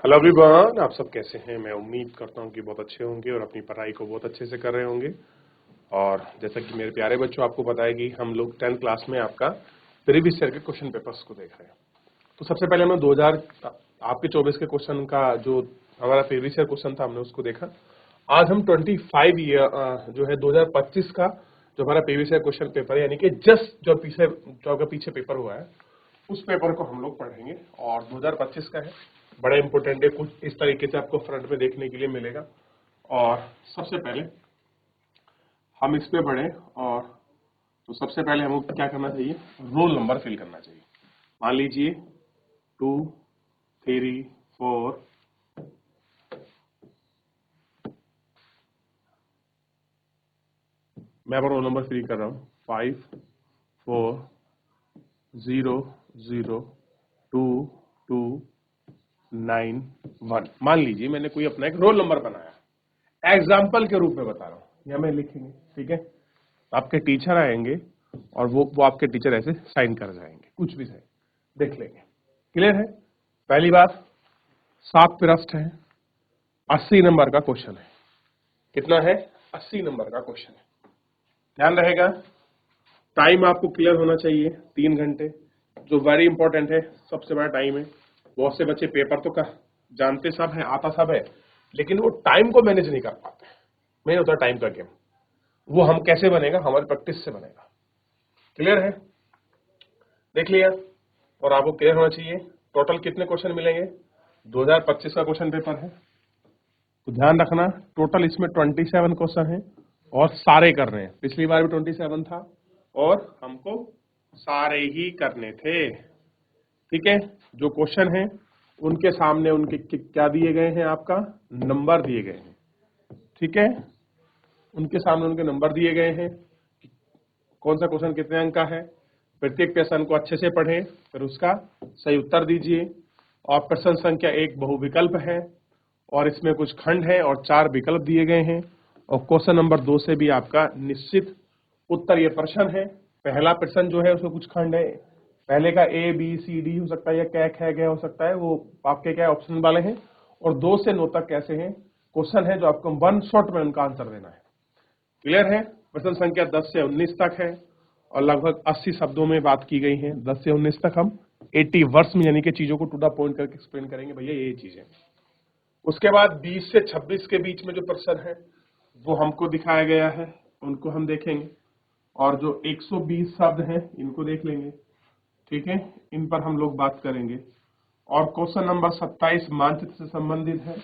Hello everyone, आप सब कैसे हैं। मैं उम्मीद करता हूं कि बहुत अच्छे होंगे और अपनी पढ़ाई को बहुत अच्छे से कर रहे होंगे। और जैसा कि मेरे प्यारे बच्चों, आपको पता है कि हम लोग 10th क्लास में आपका प्रीवियस ईयर के क्वेश्चन पेपर्स को देख रहे हैं। तो सबसे पहले हमने 2000 आपके 24 के क्वेश्चन का जो हमारा प्रीवियस ईयर क्वेश्चन था हमने उसको देखा। आज हम 25 ईयर जो है 2025 का जो हमारा प्रीवियस ईयर क्वेश्चन पेपर है, यानी कि जस्ट जो पीछे पेपर हुआ है उस पेपर को हम लोग पढ़ेंगे। और 2025 का है, बड़ा इंपॉर्टेंट है। कुछ इस तरीके से आपको फ्रंट में देखने के लिए मिलेगा। और सबसे पहले हम इस पे बढ़े, और तो सबसे पहले हमको क्या करना चाहिए, रोल नंबर फिल करना चाहिए। मान लीजिए 2, 3, 4, मैं अपना रोल नंबर फिल कर रहा हूँ 5, 4, 0, 0, 2, 2, 9, 1। मान लीजिए मैंने कोई अपना एक रोल नंबर बनाया, एग्जाम्पल के रूप में बता रहा हूँ, या मैं लिखेंगे, ठीक है। आपके टीचर आएंगे और वो आपके टीचर ऐसे साइन कर जाएंगे, कुछ भी साइन देख लेंगे। क्लियर है। पहली बात, 7 पृष्ठ है, 80 नंबर का क्वेश्चन है। कितना है? 80 नंबर का क्वेश्चन है। ध्यान रहेगा, टाइम आपको क्लियर होना चाहिए, 3 घंटे, जो वेरी इंपॉर्टेंट है, सबसे बड़ा टाइम है। बहुत से बच्चे पेपर तो का जानते सब है, आता सब है, लेकिन वो टाइम को मैनेज नहीं कर पाते। मेन होता है टाइम का गेम। वो हम कैसे बनेगा? हमारी प्रैक्टिस से बनेगा। क्लियर है? देख लिया। और आपको क्लियर होना चाहिए टोटल कितने क्वेश्चन मिलेंगे। 2025 का क्वेश्चन पेपर है, तो ध्यान रखना टोटल इसमें 27 क्वेश्चन है और सारे कर रहे हैं। पिछली बार भी 27 था और हमको सारे ही करने थे, ठीक है। जो क्वेश्चन है उनके सामने उनके क्या दिए गए हैं, आपका नंबर दिए गए हैं, ठीक है। उनके सामने उनके नंबर दिए गए हैं, कौन सा क्वेश्चन कितने अंक का है। प्रत्येक प्रश्न को अच्छे से पढ़ें, फिर उसका सही उत्तर दीजिए। और प्रश्न संख्या 1 बहुविकल्प है और इसमें कुछ खंड है और 4 विकल्प दिए गए हैं। और क्वेश्चन नंबर 2 से भी आपका निश्चित उत्तर ये प्रश्न है। पहला प्रश्न जो है उसमें कुछ खंड है, पहले का A B C D हो सकता है या क्या ख ग हो सकता है, वो आपके क्या ऑप्शन वाले हैं। और 2 से 9 तक कैसे हैं क्वेश्चन है, जो आपको 1 शॉट में उनका आंसर देना है। क्लियर है। प्रश्न संख्या 10 से 19 तक है और लगभग 80 शब्दों में बात की गई है। 10 से 19 तक हम 80 वर्ड्स में, यानी कि चीजों को टू द पॉइंट करके एक्सप्लेन करेंगे, भैया ये चीजें। उसके बाद 20 से 26 के बीच में जो प्रश्न है वो हमको दिखाया गया है, उनको हम देखेंगे। और जो 120 शब्द हैं इनको देख लेंगे, ठीक है, इन पर हम लोग बात करेंगे। और क्वेश्चन नंबर 27 मानचित्र से संबंधित है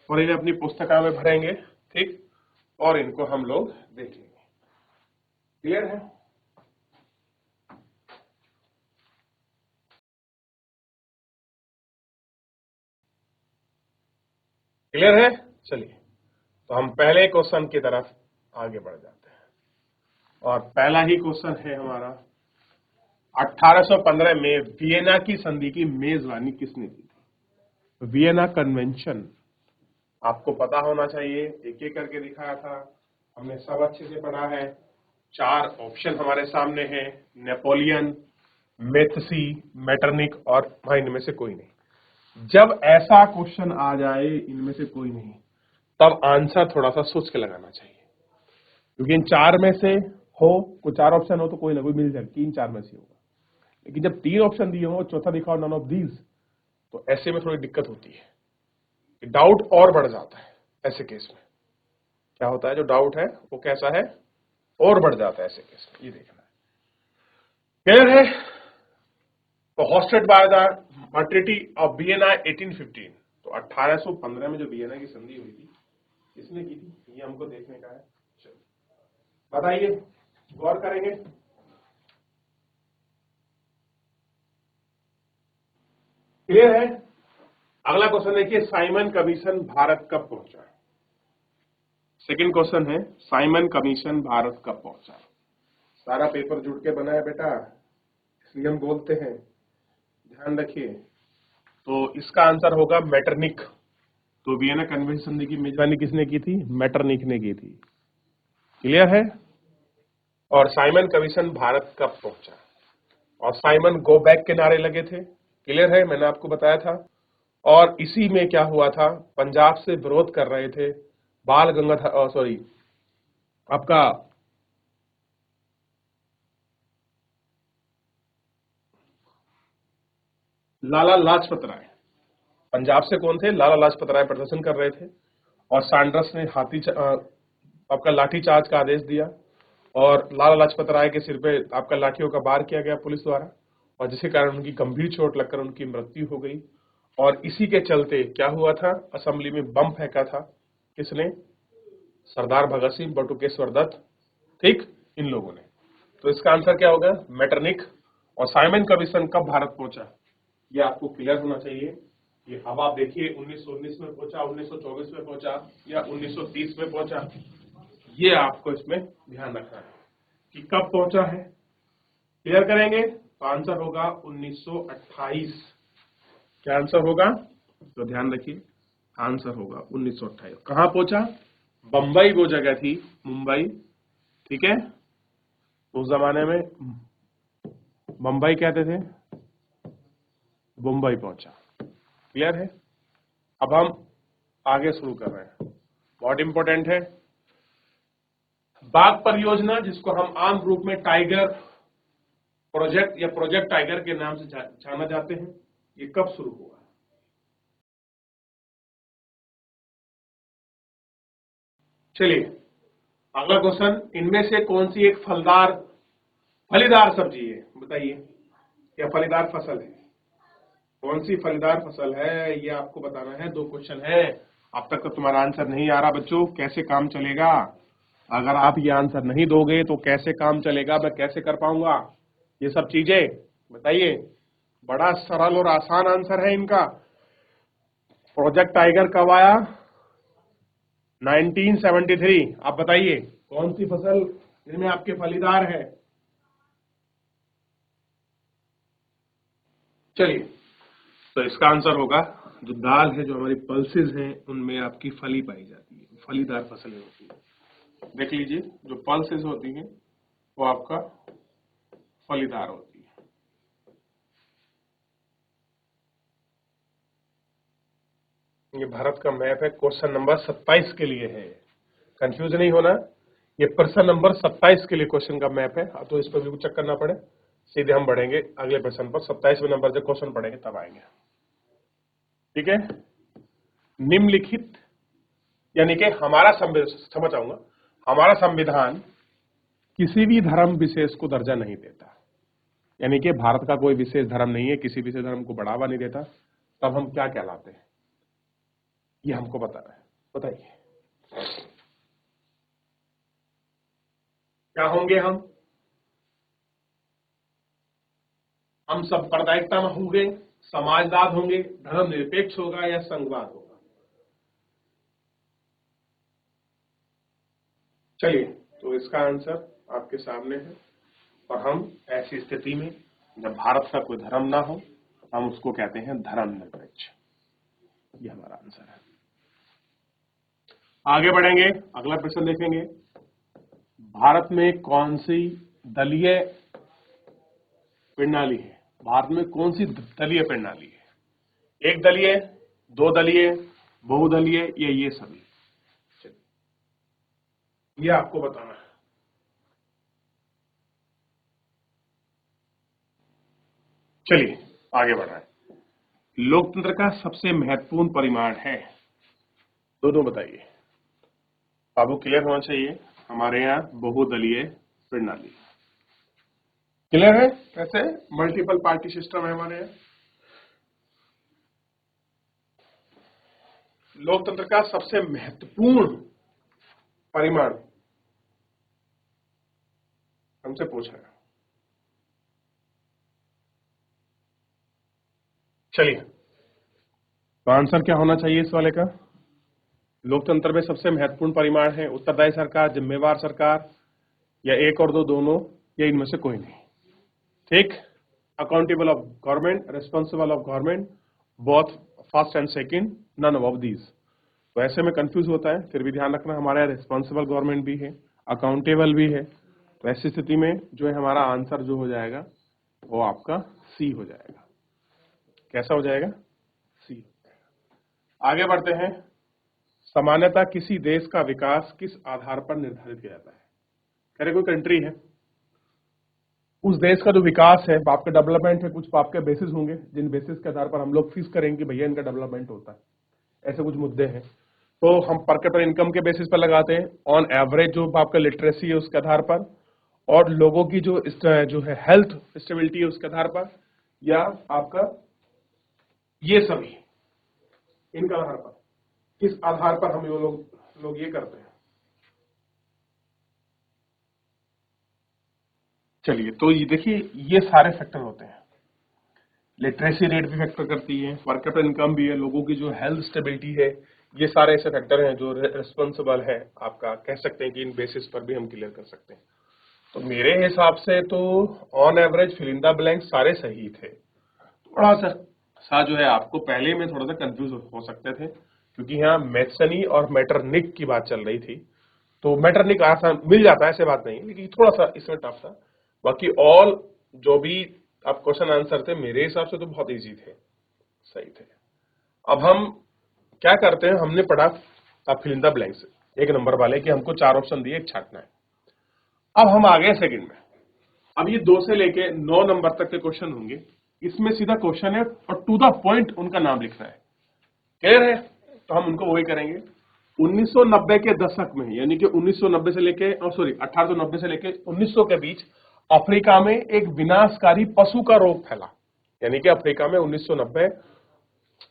और इन्हें अपनी पुस्तिका में भरेंगे, ठीक, और इनको हम लोग देख लेंगे। क्लियर है। क्लियर है। चलिए, तो हम पहले क्वेश्चन की तरफ आगे बढ़ जाते हैं। और पहला ही क्वेश्चन है हमारा, 1815 में वियना की संधि की मेजबानी किसने की थी? वियना कन्वेंशन आपको पता होना चाहिए, एक एक करके दिखाया था हमने, सब अच्छे से पढ़ा है। 4 ऑप्शन हमारे सामने हैं, नेपोलियन, मेथसी, मेटरनिक और हाँ इनमें से कोई नहीं। जब ऐसा क्वेश्चन आ जाए इनमें से कोई नहीं, तब आंसर थोड़ा सा सोच के लगाना चाहिए, क्योंकि इन 4 में से हो, कोई 4 ऑप्शन हो तो कोई ना कोई मिल जाए, 3-4 में से होगा। लेकिन जब 3 ऑप्शन दिए हो, चौथा दिखाओ नन ऑफ दीज, तो ऐसे में थोड़ी दिक्कत होती है, डाउट और बढ़ जाता है। ऐसे केस में क्या होता है, जो डाउट है वो कैसा है, और बढ़ जाता है ऐसे केस में, ये देखना है। क्लियर है। तो hosted by the treaty of Vienna 1815, तो 1815 में जो वियना की संधि हुई थी, किसने की थी, ये हमको देखने का है। चलो बताइए, गौर करेंगे। क्लियर है। अगला क्वेश्चन देखिए, साइमन कमीशन भारत कब पहुंचा? सेकंड क्वेश्चन है, साइमन कमीशन भारत कब पहुंचा? सारा पेपर जुड़ के बना है बेटा, इसलिए हम बोलते हैं, ध्यान रखिए। तो इसका आंसर होगा मेटरनिक। तो वियना कन्वेंशन की मेजबानी किसने की थी? मेटरनिक ने की थी। क्लियर है। और साइमन कमीशन भारत कब पहुंचा? और साइमन गो बैक के नारे लगे थे। क्लियर है, मैंने आपको बताया था। और इसी में क्या हुआ था, पंजाब से विरोध कर रहे थे बाल गंगाधर, सॉरी आपका लाला लाजपत राय। पंजाब से कौन थे, लाला लाजपत राय प्रदर्शन कर रहे थे और सैंडर्स ने आपका लाठीचार्ज का आदेश दिया और लाला लाजपत राय के सिर पे आपका लाठियों का वार किया गया पुलिस द्वारा और जिसके कारण उनकी गंभीर चोट लगकर उनकी मृत्यु हो गई। और इसी के चलते क्या हुआ था, असेंबली में बम फेंका था, किसने, सरदार भगत सिंह, बटुकेश्वर दत्त, ठीक, इन लोगों ने। तो इसका आंसर क्या होगा, मेटरनिख। और साइमन कमीशन कब भारत पहुंचा, ये आपको क्लियर होना चाहिए। ये अब आप देखिए 1919 में पहुंचा, 1924 में पहुंचा या 1930 में पहुंचा, ये आपको इसमें ध्यान रखना है कि कब पहुंचा है। क्लियर करेंगे तो आंसर होगा 1928। क्या आंसर होगा, तो ध्यान रखिए, आंसर होगा 1928। कहां पहुंचा, बंबई वो जगह थी, मुंबई, ठीक है, उस जमाने में बंबई कहते थे, मुंबई पहुंचा। क्लियर है। अब हम आगे शुरू कर रहे हैं, बहुत इंपॉर्टेंट है। बाघ परियोजना, जिसको हम आम रूप में टाइगर प्रोजेक्ट या प्रोजेक्ट टाइगर के नाम से जाना जाते हैं, ये कब शुरू हुआ। चलिए अगला क्वेश्चन, इनमें से कौन सी एक फलीदार सब्जी है, बताइए, या फलीदार फसल है, कौन सी फलीदार फसल है, ये आपको बताना है। 2 क्वेश्चन है, अब तक तो तुम्हारा आंसर नहीं आ रहा बच्चों, कैसे काम चलेगा। अगर आप ये आंसर नहीं दोगे तो कैसे काम चलेगा, मैं कैसे कर पाऊंगा ये सब चीजें, बताइए। बड़ा सरल और आसान आंसर है इनका। प्रोजेक्ट टाइगर कब आया, 1973। आप बताइए कौन सी फसल इनमें आपके फलीदार है। चलिए, तो इसका आंसर होगा, जो दाल है, जो हमारी पल्सेस हैं, उनमें आपकी फली पाई जाती है, फलीदार फसलें होती है। देख लीजिए, जो पल्सेस होती हैं वो आपका फलीदार होती है। ये भारत का मैप है, क्वेश्चन नंबर 27 के लिए है, कंफ्यूज नहीं होना। ये प्रश्न नंबर 27 के लिए क्वेश्चन का मैप है, तो इस पर भी चेक करना पड़े। सीधे हम बढ़ेंगे अगले प्रश्न पर, 27वें नंबर जब क्वेश्चन पढ़ेंगे तब आएंगे, ठीक है। निम्नलिखित, यानी कि हमारा समझ आऊंगा, हमारा संविधान किसी भी धर्म विशेष को दर्जा नहीं देता, यानी कि भारत का कोई विशेष धर्म नहीं है, किसी विशेष धर्म को बढ़ावा नहीं देता, तब हम क्या कहलाते हैं, ये हमको बताना है। बताइए क्या होंगे हम सांप्रदायिकता में होंगे, समाजवाद होंगे, धर्मनिरपेक्ष होगा या संघवाद होगा। चलिए, तो इसका आंसर आपके सामने है। और हम ऐसी स्थिति में जब भारत का कोई धर्म ना हो, हम उसको कहते हैं धर्मनिरपेक्ष। ये हमारा आंसर है। आगे बढ़ेंगे, अगला प्रश्न देखेंगे। भारत में कौन सी दलीय प्रणाली है, भारत में कौन सी दलीय प्रणाली है, एक दलीय, 2 दलीय, बहुदलीय या ये सभी, ये आपको बताना है। चलिए आगे बढ़ाएं। लोकतंत्र का सबसे महत्वपूर्ण परिमाण है, दोनों बताइए। बाबू क्लियर होना चाहिए, हमारे यहाँ बहुदलीय प्रणाली। क्लियर है, कैसे मल्टीपल पार्टी सिस्टम है हमारे यहाँ। लोकतंत्र का सबसे महत्वपूर्ण परिमाण हमसे पूछा है। चलिए, तो आंसर क्या होना चाहिए इस वाले का, लोकतंत्र में सबसे महत्वपूर्ण परिमाण है उत्तरदायी सरकार, जिम्मेवार सरकार, या एक और दो, दोनों, या इनमें से कोई नहीं, ठीक। Accountable of government, responsible of government, both first and second, none of these. तो ऐसे में कंफ्यूज होता है, फिर भी ध्यान रखना हमारे यहाँ रिस्पॉन्सिबल गवर्नमेंट भी है, अकाउंटेबल भी है। तो ऐसी स्थिति में जो है हमारा आंसर जो हो जाएगा वो आपका सी हो जाएगा। कैसा हो जाएगा, सी। आगे बढ़ते हैं। सामान्यतः किसी देश का विकास किस आधार पर निर्धारित किया जाता है? कह रहे कोई कंट्री है, उस देश का जो विकास है, आपका डेवलपमेंट है, कुछ आपके बेसिस होंगे जिन बेसिस के आधार पर हम लोग फिक्स करेंगे कि भैया इनका डेवलपमेंट होता है। ऐसे कुछ मुद्दे हैं तो हम पर कैपिटा इनकम के बेसिस पर लगाते हैं, ऑन एवरेज जो आपका लिटरेसी है उसके आधार पर, और लोगों की जो है हेल्थ स्टेबिलिटी है उसके आधार पर, या आपका ये सभी इनका आधार पर, किस आधार पर हम लोग ये करते हैं। चलिए, तो ये देखिए ये सारे फैक्टर होते हैं। लिटरेसी रेट भी फैक्टर करती है, पर कैपिटा इनकम भी है, लोगों की जो हेल्थ स्टेबिलिटी है, ये सारे ऐसे फैक्टर हैं जो रिस्पॉन्सिबल है। आपका कह सकते हैं कि इन बेसिस पर भी हम क्लियर कर सकते हैं। तो मेरे हिसाब से तो on average fill in the blank सारे सही थे। थोड़ा सा जो है आपको पहले में थोड़ा सा कंफ्यूज हो सकते थे, क्योंकि यहाँ मेटसनी और मैटरनिक की बात चल रही थी। तो मैटरनिक आसान मिल जाता है, ऐसे बात नहीं, लेकिन थोड़ा सा इसमें टफ था। बाकी ऑल जो भी आप क्वेश्चन आंसर थे मेरे हिसाब से तो बहुत इजी थे, सही थे। अब हम क्या करते हैं, हमने पढ़ा अब फिल इन द ब्लैंक्स एक नंबर वाले कि हमको 4 ऑप्शन दिए, एक छांटना है। अब हम आ गए सेकंड में। अब ये 2 से लेके 9 नंबर तक के क्वेश्चन होंगे, इसमें सीधा क्वेश्चन है और टू द पॉइंट उनका नाम लिखना है। क्लियर है? तो हम उनको वही करेंगे। 1990 के दशक में, यानी कि 1990 से लेके 1890 से लेके 1900 के बीच अफ्रीका में एक विनाशकारी पशु का रोग फैला। यानी कि अफ्रीका में 1990,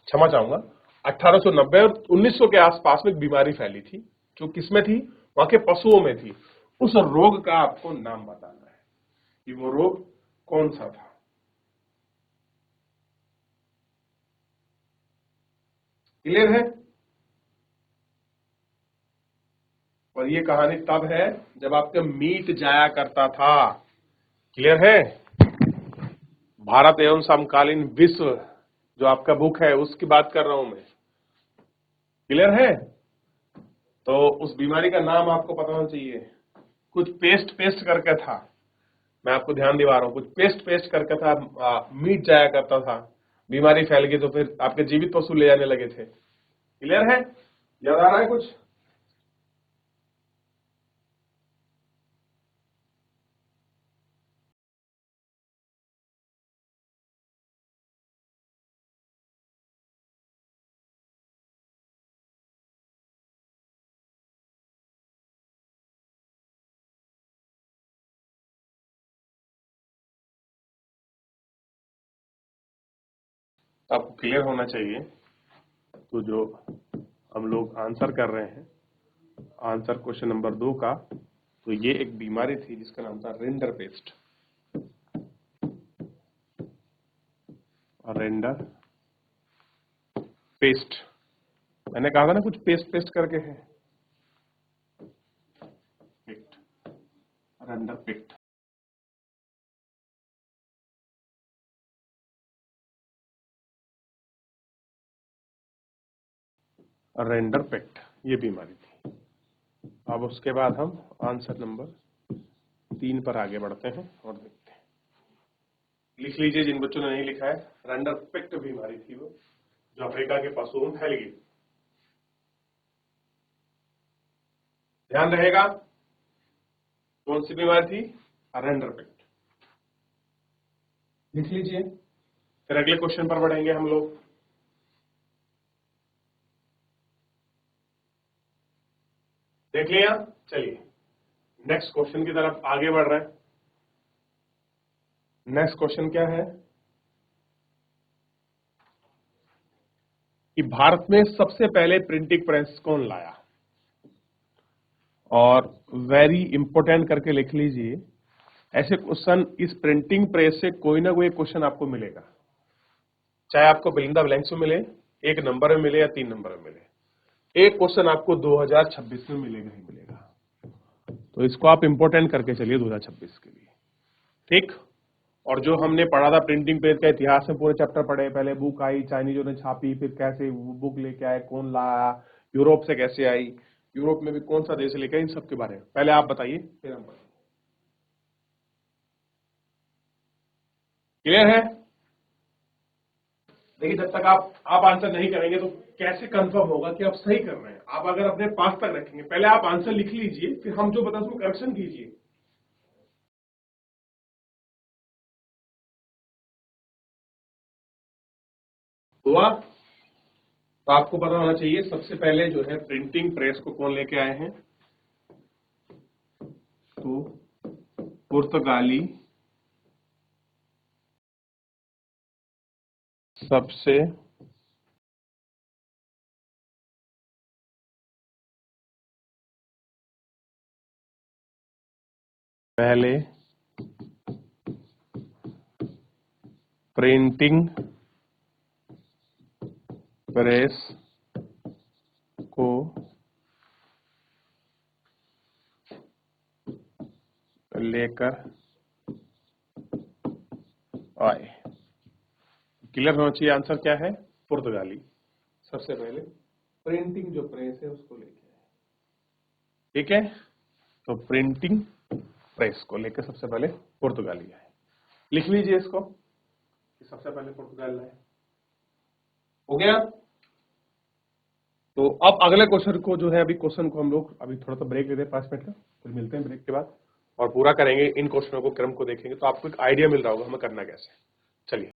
क्षमा चाहूंगा, 1890 और 1900 के आसपास में एक बीमारी फैली थी, जो किसमें थी? वहां के पशुओं में थी। उस रोग का आपको नाम बताना है कि वो रोग कौन सा था। क्लियर है? और ये कहानी तब है जब आपका मीट जाया करता था। क्लियर है? भारत एवं समकालीन विश्व जो आपका बुक है उसकी बात कर रहा हूं मैं। क्लियर है? तो उस बीमारी का नाम आपको पता होना चाहिए। कुछ पेस्ट पेस्ट करके था, मैं आपको ध्यान दिवा रहा हूं, कुछ पेस्ट पेस्ट करके था, मीट जाया करता था, बीमारी फैल गई तो फिर आपके जीवित पशु ले जाने लगे थे। क्लियर है? याद आ रहा है कुछ? आपको क्लियर होना चाहिए। तो जो हम लोग आंसर कर रहे हैं, आंसर क्वेश्चन नंबर 2 का, तो ये एक बीमारी थी जिसका नाम था रेंडर पेस्ट। रेंडर पेस्ट, मैंने कहा था ना कुछ पेस्ट पेस्ट करके है। Paste, render paste. Render paste ये बीमारी थी। अब उसके बाद हम आंसर नंबर 3 पर आगे बढ़ते हैं और देखते हैं। लिख लीजिए जिन बच्चों ने नहीं लिखा है, रेंडर पेस्ट बीमारी थी वो जो अफ्रीका के पशुओं में फैल गई। ध्यान रहेगा कौन सी बीमारी थी? Render paste. लिख लीजिए, फिर अगले क्वेश्चन पर बढ़ेंगे हम लोग। देख लिया? चलिए नेक्स्ट क्वेश्चन की तरफ आगे बढ़ रहे हैं। नेक्स्ट क्वेश्चन क्या है कि भारत में सबसे पहले प्रिंटिंग प्रेस कौन लाया? और वेरी इंपोर्टेंट करके लिख लीजिए, ऐसे क्वेश्चन इस प्रिंटिंग प्रेस से कोई ना कोई क्वेश्चन आपको मिलेगा, चाहे आपको बिलिंदा ब्लैंक्स में मिले, 1 नंबर में मिले या 3 नंबर में मिले, एक क्वेश्चन आपको 2026 में मिलेगा ही मिलेगा। तो इसको आप इंपोर्टेंट करके चलिए 2026 के लिए, ठीक। और जो हमने पढ़ा था प्रिंटिंग प्रेस का इतिहास में पूरे चैप्टर पढ़े, पहले बुक आई, चाइनीजों ने छापी, फिर कैसे वो बुक लेके आए, कौन लाया, यूरोप से कैसे आई, यूरोप में भी कौन सा देश लेके, इन सब के बारे में पहले आप बताइए, फिर हम पढ़ेंगे। क्लियर है? देखिए जब तक आप आंसर नहीं करेंगे तो कैसे कंफर्म होगा कि आप सही कर रहे हैं। आप अगर अपने पास तक रखेंगे, पहले आप आंसर लिख लीजिए, फिर हम जो बता उसमें करेक्शन कीजिए। हुआ? तो आपको पता होना चाहिए सबसे पहले जो है प्रिंटिंग प्रेस को कौन लेके आए हैं, तो पुर्तगाली सबसे पहले प्रिंटिंग प्रेस को लेकर आए। क्लियर होना चाहिए आंसर क्या है, पुर्तगाली सबसे पहले प्रिंटिंग जो प्रेस है उसको लेके आए। ठीक है, तो प्रिंटिंग प्रेस को लेकर सबसे पहले पुर्तगाली आए। लिख लीजिए इसको कि सबसे पहले पुर्तगाल आए। हो गया? तो अब अगले क्वेश्चन को जो है, अभी क्वेश्चन को हम लोग अभी थोड़ा सा ब्रेक लेते हैं 5 मिनट का, फिर मिलते हैं ब्रेक के बाद और पूरा करेंगे इन क्वेश्चनों को, क्रम को देखेंगे तो आपको एक आइडिया मिल रहा होगा हमें करना कैसे। चलिए।